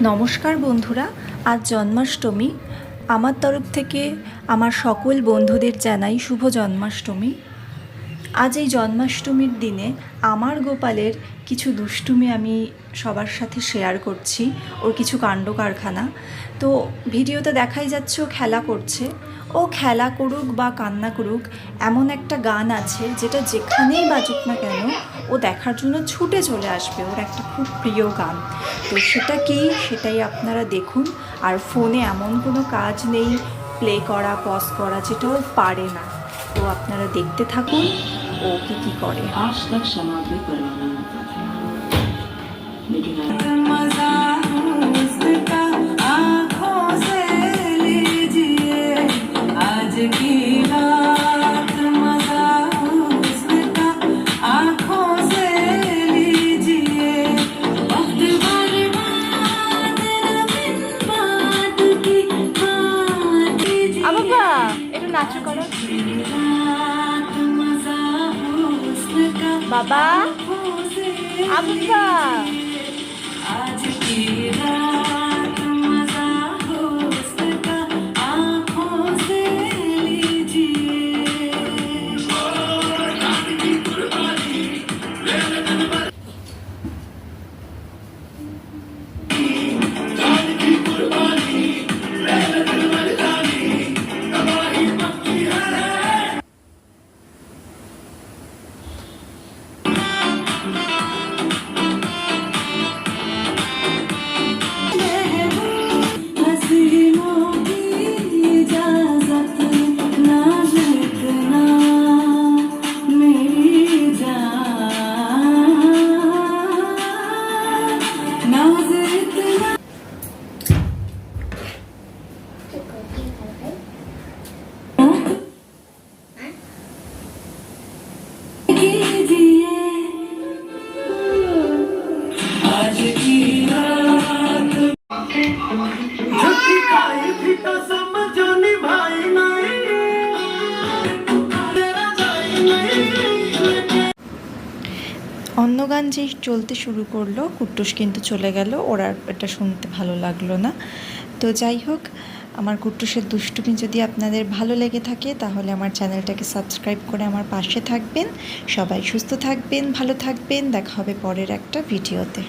নমস্কার বন্ধুরা, আজ জন্মাষ্টমী। আমার তরফ থেকে আমার সকল বন্ধুদের জানাই শুভ জন্মাষ্টমী। আজ এই জন্মাষ্টমীর দিনে আমার গোপালের কিছু দুষ্টুমি আমি সবার সাথে শেয়ার করছি, ওর কিছু কাণ্ড কারখানা। তো ভিডিওতে দেখাই যাচ্ছে ও খেলা করছে। ও খেলা করুক বা কান্না করুক, এমন একটা গান আছে যেটা যেখানেই বাজুক না কেন ও দেখার জন্য ছুটে চলে আসবে। ওর একটা খুব প্রিয় গান, তো সেটা কি সেটাই আপনারা দেখুন। আর ফোনে এমন কোনো কাজ নেই প্লে করা পজ করা যেটা ও পারে না, তো আপনারা দেখতে থাকুন ও কি করে। आज तक क्षमा भी करवाना होता था, लेकिन आज की रात मजा उसका आँखों से लीजिए। वक्त बर्बाद बिन बात की बात कीजिए। বাবা একটু নাচু করো मजा उसका বাবা। আব্বা आज की रात मजा उसका आँखों से लीजिए। हसीनों की इजाजत नाजुक ना मेरी जान नाज इतना कीजिए। आज की रात झूठी खाई भी कसम जो निभाई नहीं तेरा जाई नहीं। অন্য গান যেই চলতে শুরু করলো, কুট্টুস কিন্তু চলে গেল। ওর আর এটা শুনতে ভালো লাগলো না। তো যাই হোক, আমার কুট্টুসের দুষ্টুমি যদি আপনাদের ভালো লেগে থাকে তাহলে আমার চ্যানেলটাকে সাবস্ক্রাইব করে আমার পাশে থাকবেন। সবাই সুস্থ থাকবেন, ভালো থাকবেন। দেখা হবে পরের একটা ভিডিওতে।